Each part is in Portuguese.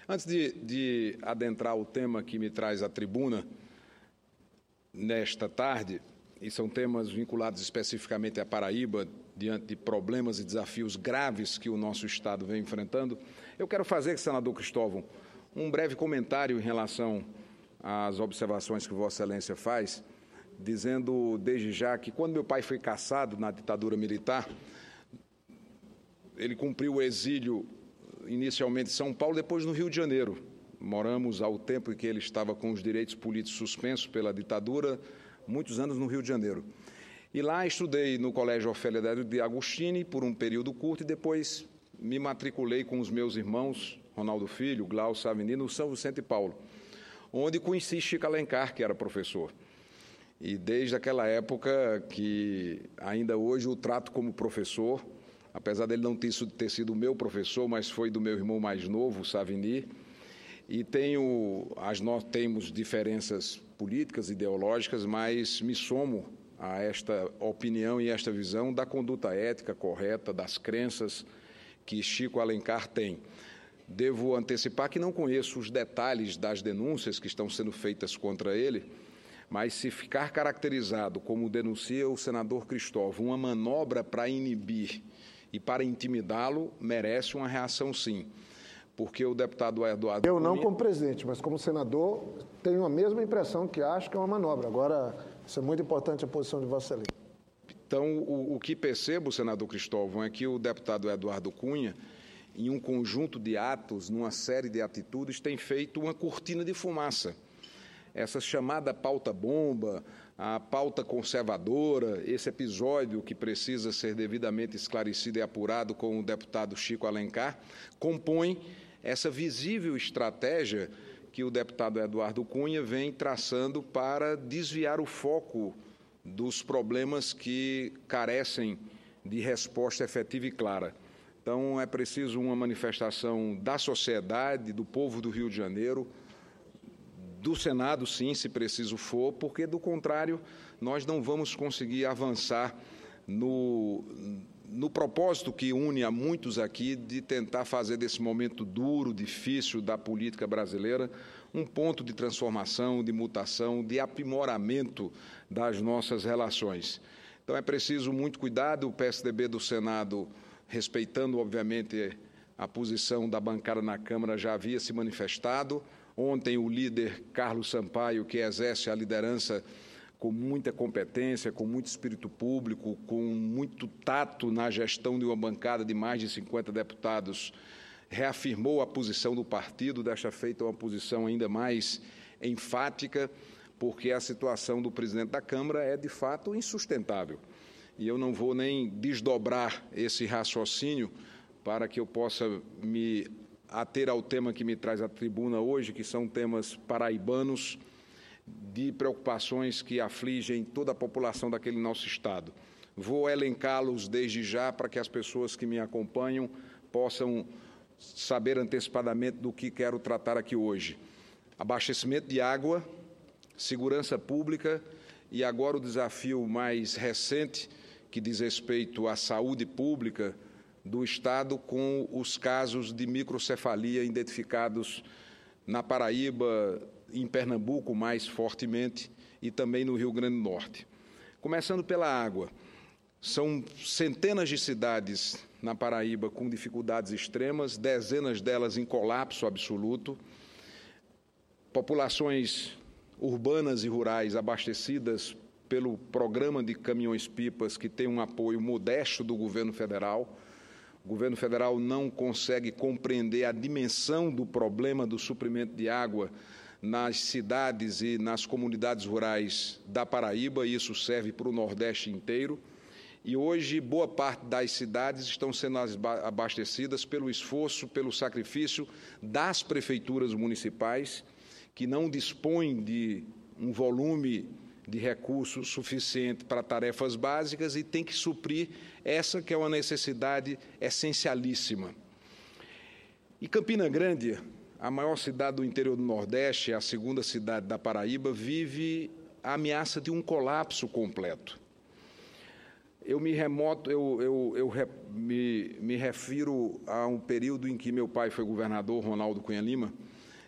Antes de adentrar o tema que me traz à tribuna nesta tarde, e são temas vinculados especificamente à Paraíba, diante de problemas e desafios graves que o nosso Estado vem enfrentando, eu quero fazer, senador Cristóvão, um breve comentário em relação às observações que Vossa Excelência faz, dizendo desde já que quando meu pai foi cassado na ditadura militar, ele cumpriu o exílio inicialmente em São Paulo, depois no Rio de Janeiro. Moramos ao tempo em que ele estava com os direitos políticos suspensos pela ditadura, muitos anos no Rio de Janeiro. E lá estudei no Colégio Ofélia de Agostini por um período curto e depois me matriculei com os meus irmãos, Ronaldo Filho, Glaucio Savini, no São Vicente e Paulo, onde conheci Chico Alencar, que era professor. E desde aquela época que ainda hoje o trato como professor, apesar dele não ter sido o meu professor, mas foi do meu irmão mais novo, Savini, e nós temos diferenças políticas, ideológicas, mas me somo a esta opinião e esta visão da conduta ética correta, das crenças que Chico Alencar tem. Devo antecipar que não conheço os detalhes das denúncias que estão sendo feitas contra ele, mas se ficar caracterizado, como denuncia o senador Cristóvão, uma manobra para inibir e para intimidá-lo, merece uma reação sim. Porque o deputado Eduardo Eu não como presidente, mas como senador, tenho a mesma impressão que acho que é uma manobra. Agora, isso é muito importante a posição de Vossa Excelência. Então, o que percebo, senador Cristóvão, é que o deputado Eduardo Cunha, em um conjunto de atos, numa série de atitudes, tem feito uma cortina de fumaça. Essa chamada pauta-bomba, a pauta conservadora, esse episódio que precisa ser devidamente esclarecido e apurado com o deputado Chico Alencar, compõe essa visível estratégia que o deputado Eduardo Cunha vem traçando para desviar o foco dos problemas que carecem de resposta efetiva e clara. Então, é preciso uma manifestação da sociedade, do povo do Rio de Janeiro, do Senado, sim, se preciso for, porque, do contrário, nós não vamos conseguir avançar no propósito que une a muitos aqui de tentar fazer desse momento duro, difícil da política brasileira um ponto de transformação, de mutação, de aprimoramento das nossas relações. Então, é preciso muito cuidado. O PSDB do Senado, respeitando, obviamente, a posição da bancada na Câmara, já havia se manifestado. Ontem, o líder Carlos Sampaio, que exerce a liderança com muita competência, com muito espírito público, com muito tato na gestão de uma bancada de mais de 50 deputados, reafirmou a posição do partido, desta feita uma posição ainda mais enfática, porque a situação do presidente da Câmara é, de fato, insustentável. E eu não vou nem desdobrar esse raciocínio para que eu possa me ater ao tema que me traz à tribuna hoje, que são temas paraibanos de preocupações que afligem toda a população daquele nosso Estado. Vou elencá-los desde já para que as pessoas que me acompanham possam saber antecipadamente do que quero tratar aqui hoje. Abastecimento de água, segurança pública e agora o desafio mais recente, que diz respeito à saúde pública do Estado, com os casos de microcefalia identificados na Paraíba, em Pernambuco mais fortemente e também no Rio Grande do Norte. Começando pela água, são centenas de cidades na Paraíba com dificuldades extremas, dezenas delas em colapso absoluto, populações urbanas e rurais abastecidas pelo programa de caminhões-pipas, que tem um apoio modesto do governo federal. O governo federal não consegue compreender a dimensão do problema do suprimento de água nas cidades e nas comunidades rurais da Paraíba, e isso serve para o Nordeste inteiro. E hoje, boa parte das cidades estão sendo abastecidas pelo esforço, pelo sacrifício das prefeituras municipais, que não dispõem de um volume de recursos suficiente para tarefas básicas e tem que suprir essa que é uma necessidade essencialíssima. E Campina Grande, a maior cidade do interior do Nordeste, a segunda cidade da Paraíba, vive a ameaça de um colapso completo. eu me refiro a um período em que meu pai foi governador, Ronaldo Cunha Lima,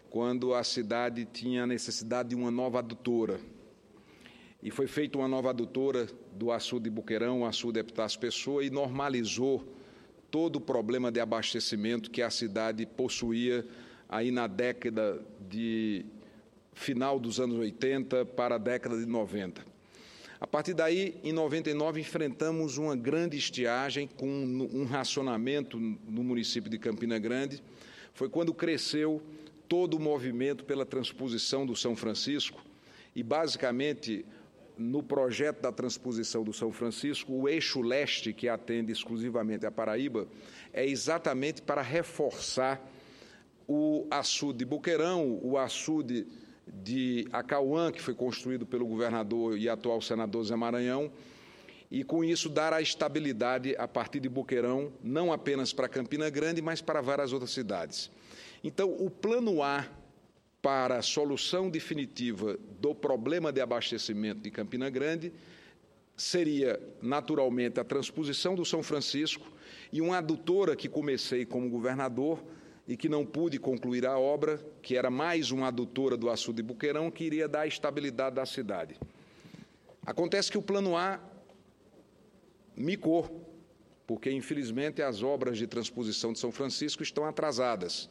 quando a cidade tinha necessidade de uma nova adutora. E foi feita uma nova adutora do açude de Boqueirão, o açude Epitácio Pessoa, e normalizou todo o problema de abastecimento que a cidade possuía aí na década de final dos anos 80 para a década de 90. A partir daí, em 99, enfrentamos uma grande estiagem com um racionamento no município de Campina Grande. Foi quando cresceu todo o movimento pela transposição do São Francisco e, basicamente, no projeto da transposição do São Francisco, o eixo leste, que atende exclusivamente a Paraíba, é exatamente para reforçar o açude de Boqueirão, o açude de Acauã, que foi construído pelo governador e atual senador Zé Maranhão, e com isso dar a estabilidade a partir de Boqueirão, não apenas para Campina Grande, mas para várias outras cidades. Então, o plano A para a solução definitiva do problema de abastecimento de Campina Grande seria, naturalmente, a transposição do São Francisco e uma adutora que comecei como governador e que não pude concluir a obra, que era mais uma adutora do açude de Boqueirão, que iria dar a estabilidade da cidade. Acontece que o plano A micou, porque, infelizmente, as obras de transposição de São Francisco estão atrasadas.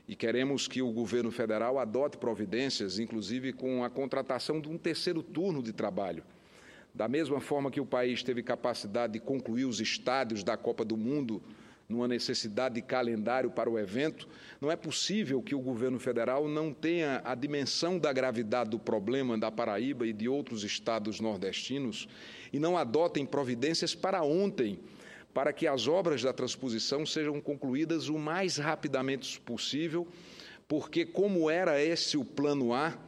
E queremos que o governo federal adote providências, inclusive com a contratação de um terceiro turno de trabalho. Da mesma forma que o país teve capacidade de concluir os estádios da Copa do Mundo numa necessidade de calendário para o evento, não é possível que o governo federal não tenha a dimensão da gravidade do problema da Paraíba e de outros estados nordestinos e não adotem providências para ontem, para que as obras da transposição sejam concluídas o mais rapidamente possível, porque, como era esse o plano A,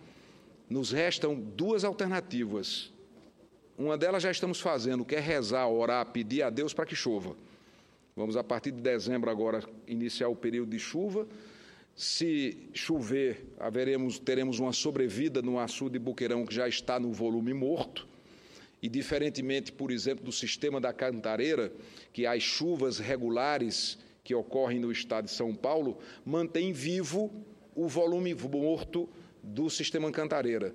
nos restam duas alternativas. Uma delas já estamos fazendo, que é rezar, orar, pedir a Deus para que chova. Vamos, a partir de dezembro, agora, iniciar o período de chuva. Se chover, teremos uma sobrevida no açude de Boqueirão, que já está no volume morto. E, diferentemente, por exemplo, do sistema da Cantareira, que as chuvas regulares que ocorrem no estado de São Paulo mantêm vivo o volume morto do sistema Cantareira.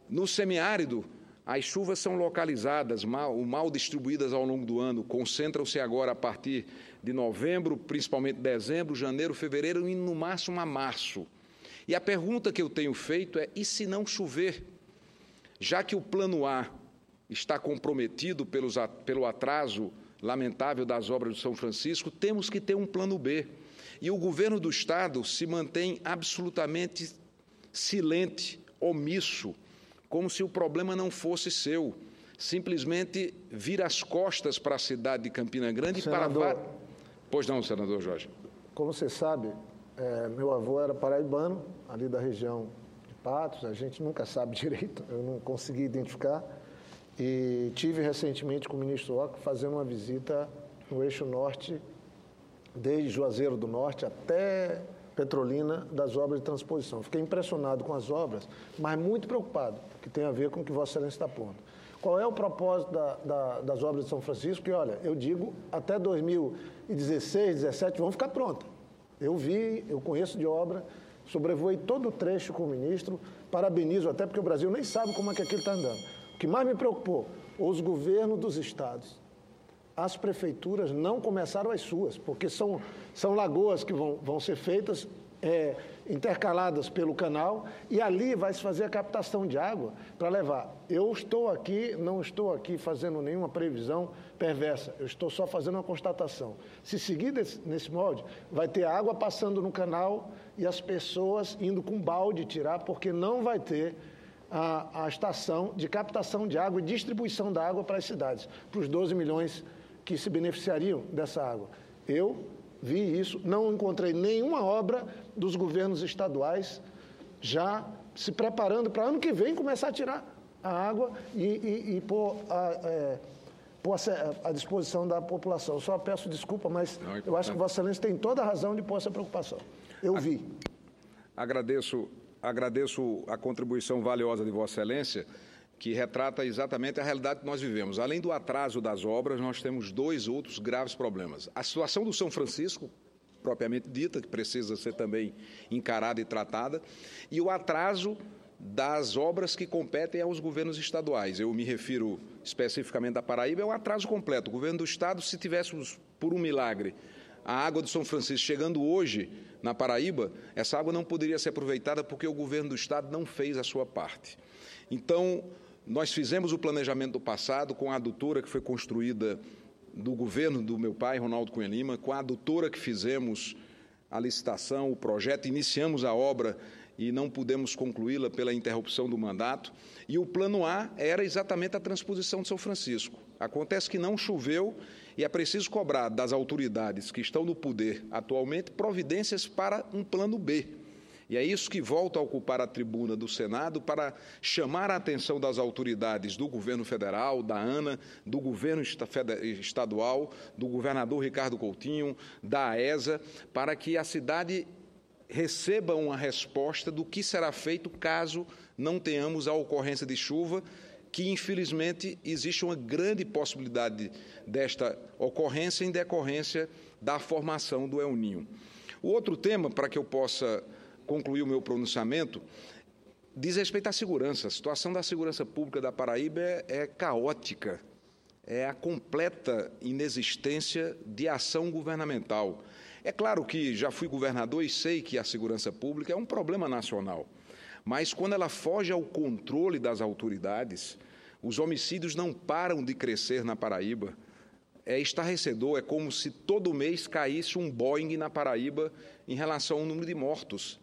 No semiárido, as chuvas são localizadas, mal distribuídas ao longo do ano, concentram-se agora a partir de novembro, principalmente dezembro, janeiro, fevereiro e no máximo a março. E a pergunta que eu tenho feito é, e se não chover? Já que o plano A está comprometido pelo atraso lamentável das obras do São Francisco, temos que ter um plano B. E o governo do Estado se mantém absolutamente silente, omisso, como se o problema não fosse seu. Simplesmente vira as costas para a cidade de Campina Grande senador, e para... Pois não, senador Jorge. Como você sabe, meu avô era paraibano, ali da região de Patos, a gente nunca sabe direito, eu não consegui identificar. E tive recentemente com o ministro Occo fazendo uma visita no eixo norte, desde Juazeiro do Norte até Petrolina, das obras de transposição. Fiquei impressionado com as obras, mas muito preocupado, que tem a ver com o que Vossa Excelência está pondo. Qual é o propósito das obras de São Francisco? Que, olha, eu digo, até 2016, 2017 vão ficar prontas. Eu conheço de obra, sobrevoei todo o trecho com o ministro, parabenizo até porque o Brasil nem sabe como é que aquilo está andando. O que mais me preocupou, os governos dos estados, as prefeituras não começaram as suas, porque são lagoas que vão ser feitas, intercaladas pelo canal, e ali vai se fazer a captação de água para levar. Eu não estou aqui fazendo nenhuma previsão perversa, eu estou só fazendo uma constatação. Se seguir nesse molde, vai ter água passando no canal e as pessoas indo com balde tirar, porque não vai ter a estação de captação de água e distribuição da água para as cidades, para os 12 milhões que se beneficiariam dessa água. Eu vi isso, não encontrei nenhuma obra dos governos estaduais já se preparando para ano que vem começar a tirar a água e pôr à disposição da população. Eu só peço desculpa, mas eu acho que Vossa Excelência tem toda a razão de pôr essa preocupação. Eu vi. Agradeço a contribuição valiosa de Vossa Excelência, que retrata exatamente a realidade que nós vivemos. Além do atraso das obras, nós temos dois outros graves problemas. A situação do São Francisco, propriamente dita, que precisa ser também encarada e tratada, e o atraso das obras que competem aos governos estaduais. Eu me refiro especificamente da Paraíba, é um atraso completo. O governo do Estado, se tivéssemos, por um milagre, a água do São Francisco chegando hoje na Paraíba, essa água não poderia ser aproveitada porque o governo do Estado não fez a sua parte. Então, nós fizemos o planejamento do passado com a adutora que foi construída do governo do meu pai, Ronaldo Cunha Lima, com a adutora que fizemos a licitação, o projeto, iniciamos a obra e não pudemos concluí-la pela interrupção do mandato. E o plano A era exatamente a transposição de São Francisco. Acontece que não choveu e é preciso cobrar das autoridades que estão no poder atualmente providências para um plano B. E é isso que volta a ocupar a tribuna do Senado para chamar a atenção das autoridades do governo federal, da ANA, do governo estadual, do governador Ricardo Coutinho, da AESA, para que a cidade receba uma resposta do que será feito caso não tenhamos a ocorrência de chuva, que, infelizmente, existe uma grande possibilidade desta ocorrência em decorrência da formação do El Niño. O outro tema, para que eu possa concluir o meu pronunciamento, diz respeito à segurança. A situação da segurança pública da Paraíba é caótica, é a completa inexistência de ação governamental. É claro que já fui governador e sei que a segurança pública é um problema nacional, mas quando ela foge ao controle das autoridades, os homicídios não param de crescer na Paraíba. É estarrecedor, é como se todo mês caísse um Boeing na Paraíba em relação ao número de mortos.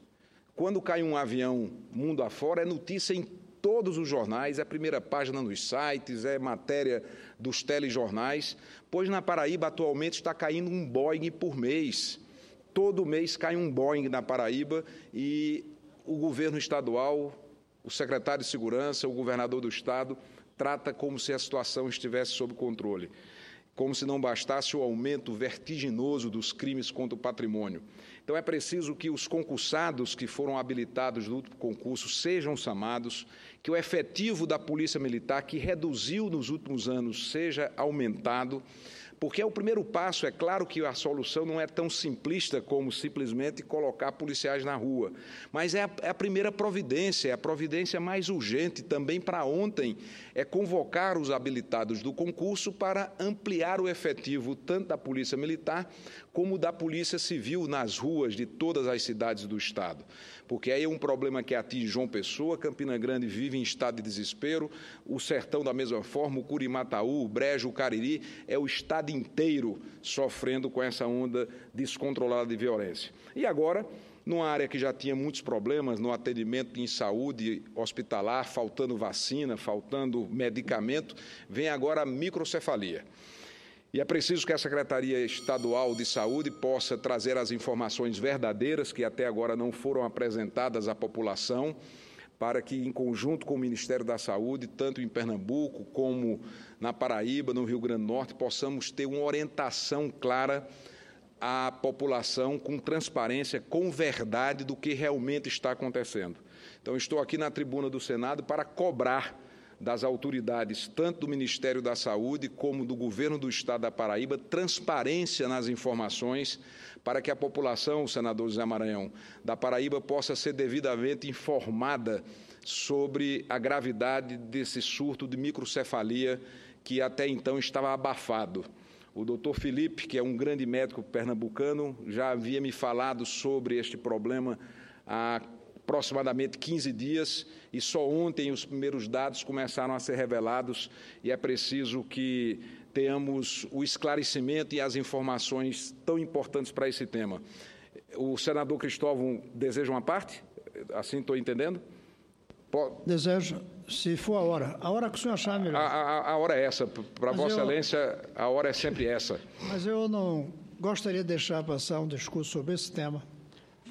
Quando cai um avião mundo afora, é notícia em todos os jornais, é a primeira página nos sites, é matéria dos telejornais, pois na Paraíba atualmente está caindo um Boeing por mês. Todo mês cai um Boeing na Paraíba e o governo estadual, o secretário de Segurança, o governador do Estado, trata como se a situação estivesse sob controle, como se não bastasse o aumento vertiginoso dos crimes contra o patrimônio. Então, é preciso que os concursados que foram habilitados no último concurso sejam chamados, que o efetivo da Polícia Militar, que reduziu nos últimos anos, seja aumentado, porque é o primeiro passo. É claro que a solução não é tão simplista como simplesmente colocar policiais na rua, mas é a primeira providência, é a providência mais urgente. Também para ontem é convocar os habilitados do concurso para ampliar o efetivo tanto da Polícia Militar como da Polícia Civil nas ruas de todas as cidades do Estado, porque aí é um problema que atinge João Pessoa, Campina Grande vive em estado de desespero, o Sertão da mesma forma, o Curimataú, o Brejo, o Cariri, é o estado inteiro sofrendo com essa onda descontrolada de violência. E agora, numa área que já tinha muitos problemas no atendimento em saúde hospitalar, faltando vacina, faltando medicamento, vem agora a microcefalia. E é preciso que a Secretaria Estadual de Saúde possa trazer as informações verdadeiras que até agora não foram apresentadas à população, para que, em conjunto com o Ministério da Saúde, tanto em Pernambuco como na Paraíba, no Rio Grande do Norte, possamos ter uma orientação clara à população, com transparência, com verdade do que realmente está acontecendo. Então, estou aqui na tribuna do Senado para cobrar das autoridades, tanto do Ministério da Saúde como do Governo do Estado da Paraíba, transparência nas informações para que a população, senador José Maranhão, da Paraíba possa ser devidamente informada sobre a gravidade desse surto de microcefalia que até então estava abafado. O doutor Felipe, que é um grande médico pernambucano, já havia me falado sobre este problema há aproximadamente 15 dias, e só ontem os primeiros dados começaram a ser revelados, e é preciso que tenhamos o esclarecimento e as informações tão importantes para esse tema. O senador Cristóvão deseja uma parte? Assim estou entendendo? Desejo, se for a hora que o senhor achar melhor. A hora é essa, para Vossa Excelência, a hora é sempre essa. Mas eu não gostaria de deixar passar um discurso sobre esse tema,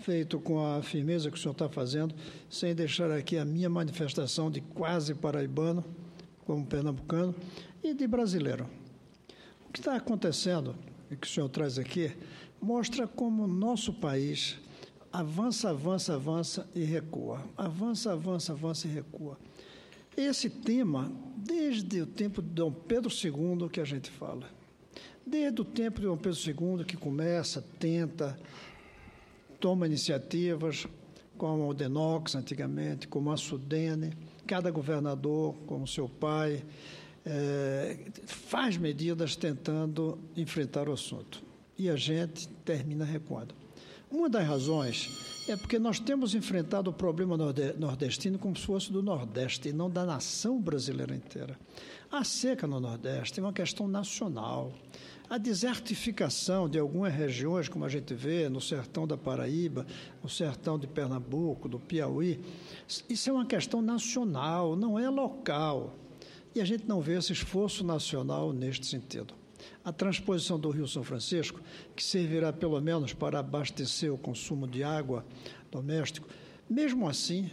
feito com a firmeza que o senhor está fazendo, sem deixar aqui a minha manifestação de quase paraibano, como pernambucano, e de brasileiro. O que está acontecendo, e que o senhor traz aqui, mostra como o nosso país avança, avança, avança e recua. Avança, avança, avança e recua. Esse tema, desde o tempo de Dom Pedro II que a gente fala, desde o tempo de Dom Pedro II que começa, tenta, toma iniciativas, como o Denox antigamente, como a Sudene, cada governador, como seu pai, faz medidas tentando enfrentar o assunto. E a gente termina recuando. Uma das razões é porque nós temos enfrentado o problema nordestino como se fosse do Nordeste e não da nação brasileira inteira. A seca no Nordeste é uma questão nacional. A desertificação de algumas regiões, como a gente vê no sertão da Paraíba, no sertão de Pernambuco, do Piauí, isso é uma questão nacional, não é local. E a gente não vê esse esforço nacional neste sentido. A transposição do Rio São Francisco, que servirá pelo menos para abastecer o consumo de água doméstico, mesmo assim,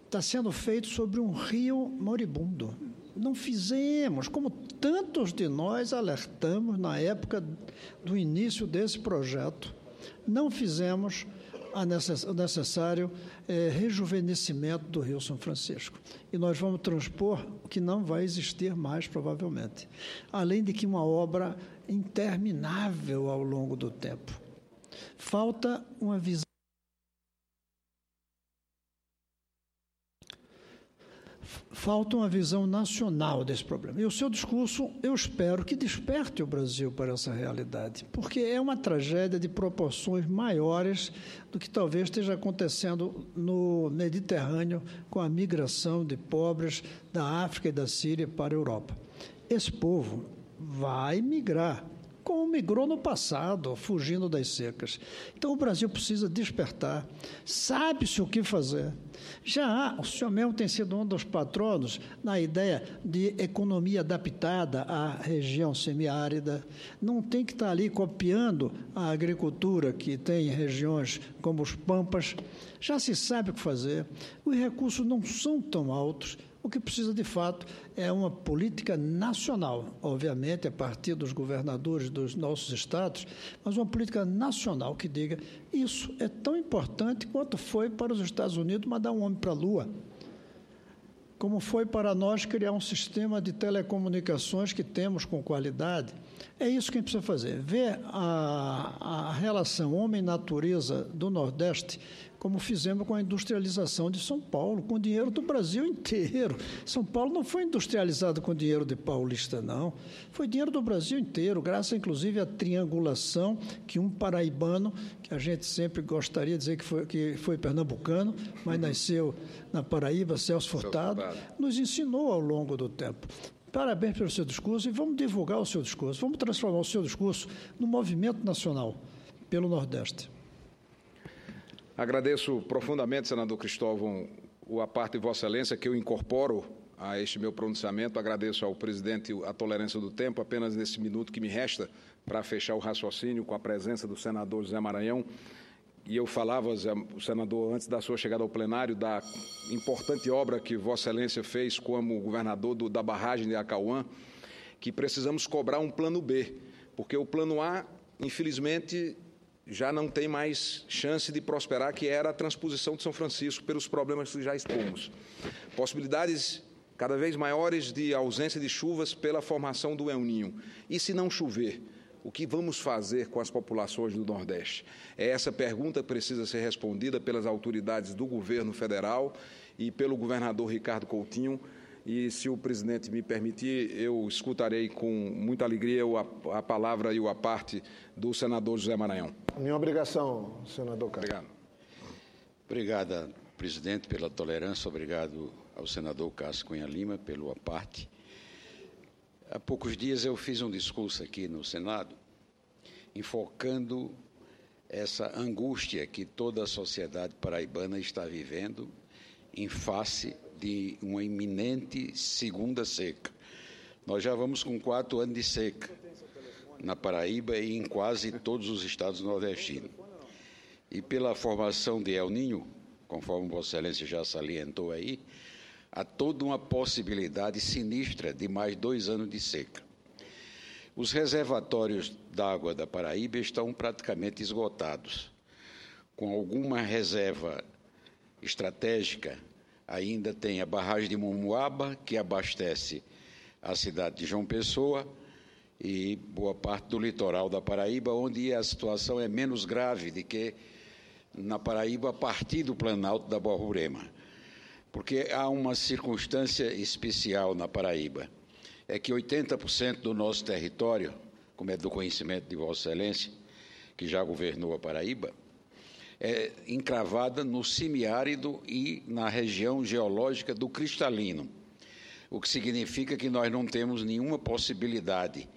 está sendo feito sobre um rio moribundo. Não fizemos, como tantos de nós alertamos na época do início desse projeto, não fizemos o necessário rejuvenescimento do Rio São Francisco. E nós vamos transpor o que não vai existir mais, provavelmente. Além de que uma obra interminável ao longo do tempo. Falta uma visão. Falta uma visão nacional desse problema. E o seu discurso, eu espero que desperte o Brasil para essa realidade, porque é uma tragédia de proporções maiores do que talvez esteja acontecendo no Mediterrâneo com a migração de pobres da África e da Síria para a Europa. Esse povo vai migrar, como migrou no passado, fugindo das secas. Então, o Brasil precisa despertar, sabe-se o que fazer. O senhor mesmo tem sido um dos patronos na ideia de economia adaptada à região semiárida. Não tem que estar ali copiando a agricultura que tem em regiões como os Pampas. Já se sabe o que fazer. Os recursos não são tão altos. O que precisa, de fato, é uma política nacional, obviamente, a partir dos governadores dos nossos estados, mas uma política nacional que diga isso é tão importante quanto foi para os Estados Unidos mandar um homem para a Lua, como foi para nós criar um sistema de telecomunicações que temos com qualidade. É isso que a gente precisa fazer, ver a relação homem-natureza do Nordeste, como fizemos com a industrialização de São Paulo, com o dinheiro do Brasil inteiro. São Paulo não foi industrializado com dinheiro de paulista, não. Foi dinheiro do Brasil inteiro, graças, inclusive, à triangulação que um paraibano, que a gente sempre gostaria de dizer que foi pernambucano, mas nasceu na Paraíba, Celso Furtado, nos ensinou ao longo do tempo. Parabéns pelo seu discurso e vamos divulgar o seu discurso. Vamos transformar o seu discurso num movimento nacional pelo Nordeste. Agradeço profundamente, senador Cristóvão, a parte de Vossa Excelência que eu incorporo a este meu pronunciamento. Agradeço ao presidente a tolerância do tempo, apenas nesse minuto que me resta para fechar o raciocínio com a presença do senador José Maranhão. E eu falava, o senador, antes da sua chegada ao plenário, da importante obra que Vossa Excelência fez como governador da barragem de Acauã, que precisamos cobrar um plano B, porque o plano A, infelizmente, já não tem mais chance de prosperar, que era a transposição de São Francisco, pelos problemas que já expomos. Possibilidades cada vez maiores de ausência de chuvas pela formação do El Niño. E se não chover, o que vamos fazer com as populações do Nordeste? É essa pergunta que precisa ser respondida pelas autoridades do governo federal e pelo governador Ricardo Coutinho. E, se o presidente me permitir, eu escutarei com muita alegria a palavra e a parte do senador José Maranhão. Minha obrigação, senador Cássio. Obrigado. Obrigado, presidente, pela tolerância. Obrigado ao senador Cássio Cunha Lima pelo aparte. Há poucos dias eu fiz um discurso aqui no Senado, enfocando essa angústia que toda a sociedade paraibana está vivendo em face de uma iminente segunda seca. Nós já vamos com 4 anos de seca na Paraíba e em quase todos os estados nordestinos. E pela formação de El Niño, conforme Vossa Excelência já salientou aí, há toda uma possibilidade sinistra de mais 2 anos de seca. Os reservatórios d'água da Paraíba estão praticamente esgotados, com alguma reserva estratégica ainda tem a barragem de Momuaba, que abastece a cidade de João Pessoa e boa parte do litoral da Paraíba, onde a situação é menos grave do que na Paraíba a partir do Planalto da Borborema. Porque há uma circunstância especial na Paraíba, é que 80% do nosso território, como é do conhecimento de Vossa Excelência, que já governou a Paraíba, é encravada no semiárido e na região geológica do cristalino, o que significa que nós não temos nenhuma possibilidade,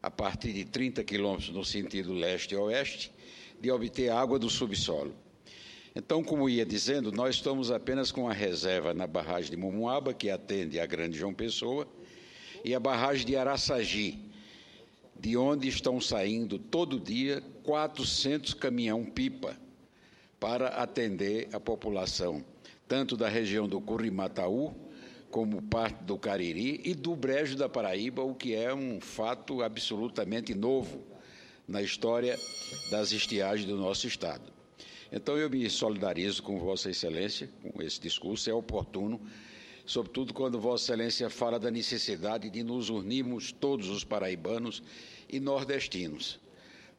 a partir de 30 quilômetros no sentido leste-oeste, de obter água do subsolo. Então, como ia dizendo, nós estamos apenas com a reserva na barragem de Momuaba, que atende a Grande João Pessoa, e a barragem de Araçagi, de onde estão saindo todo dia 400 caminhão-pipa para atender a população, tanto da região do Curimataú, como parte do Cariri e do Brejo da Paraíba, o que é um fato absolutamente novo na história das estiagens do nosso Estado. Então, eu me solidarizo com Vossa Excelência, com esse discurso, é oportuno, sobretudo quando Vossa Excelência fala da necessidade de nos unirmos todos os paraibanos e nordestinos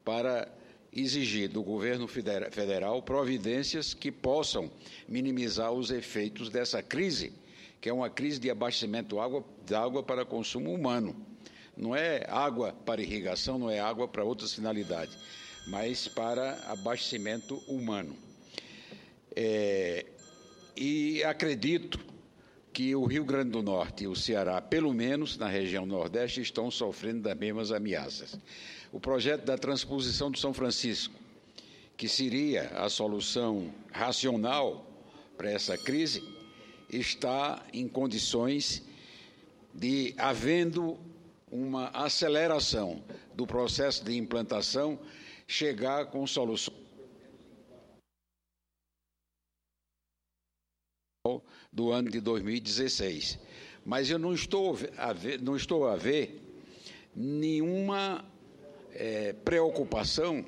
para exigir do governo federal providências que possam minimizar os efeitos dessa crise, que é uma crise de abastecimento de água para consumo humano. Não é água para irrigação, não é água para outras finalidades, mas para abastecimento humano. E acredito que o Rio Grande do Norte e o Ceará, pelo menos na região Nordeste, estão sofrendo das mesmas ameaças. O projeto da transposição do São Francisco, que seria a solução racional para essa crise, está em condições de, havendo uma aceleração do processo de implantação, chegar com soluções do ano de 2016. Mas eu não estou a ver nenhuma preocupação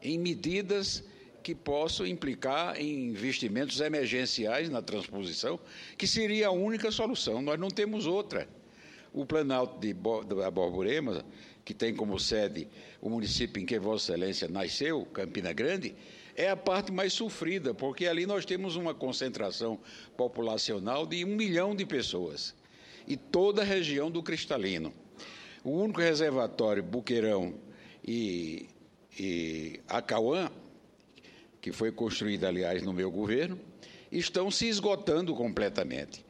em medidas que possam implicar em investimentos emergenciais na transposição, que seria a única solução. Nós não temos outra. O Planalto da Borborema, que tem como sede o município em que Vossa Excelência nasceu, Campina Grande, é a parte mais sofrida, porque ali nós temos uma concentração populacional de 1 milhão de pessoas, e toda a região do Cristalino. O único reservatório, Buqueirão e Acauã, que foi construído, aliás, no meu governo, estão se esgotando completamente.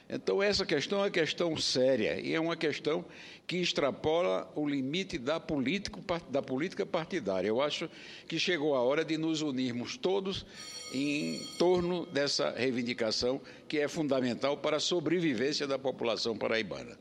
Então, essa questão é uma questão séria e é uma questão que extrapola o limite da política partidária. Eu acho que chegou a hora de nos unirmos todos em torno dessa reivindicação que é fundamental para a sobrevivência da população paraibana.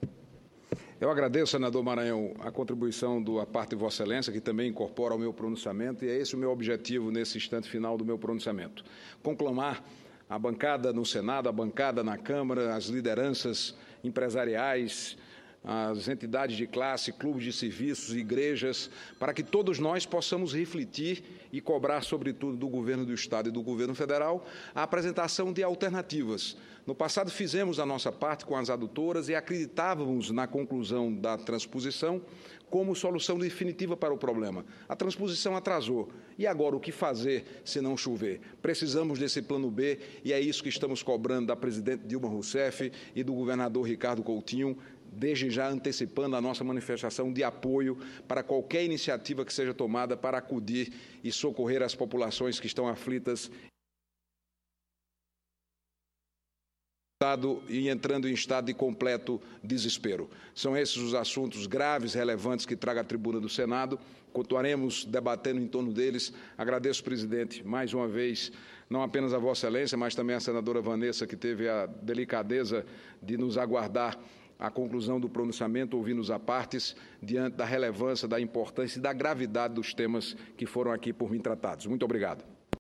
Eu agradeço, senador Maranhão, a contribuição da parte de Vossa Excelência, que também incorpora ao meu pronunciamento, e é esse o meu objetivo nesse instante final do meu pronunciamento. Conclamar a bancada no Senado, a bancada na Câmara, as lideranças empresariais, as entidades de classe, clubes de serviços, igrejas, para que todos nós possamos refletir e cobrar, sobretudo, do governo do Estado e do governo federal, a apresentação de alternativas. No passado, fizemos a nossa parte com as adutoras e acreditávamos na conclusão da transposição como solução definitiva para o problema. A transposição atrasou. E agora, o que fazer se não chover? Precisamos desse plano B e é isso que estamos cobrando da presidente Dilma Rousseff e do governador Ricardo Coutinho, desde já antecipando a nossa manifestação de apoio para qualquer iniciativa que seja tomada para acudir e socorrer as populações que estão aflitas e entrando em estado de completo desespero. São esses os assuntos graves, relevantes que traga à tribuna do Senado. Continuaremos debatendo em torno deles. Agradeço, presidente, mais uma vez, não apenas a Vossa Excelência, mas também a senadora Vanessa, que teve a delicadeza de nos aguardar a conclusão do pronunciamento, ouvindo as partes, diante da relevância, da importância e da gravidade dos temas que foram aqui por mim tratados. Muito obrigado.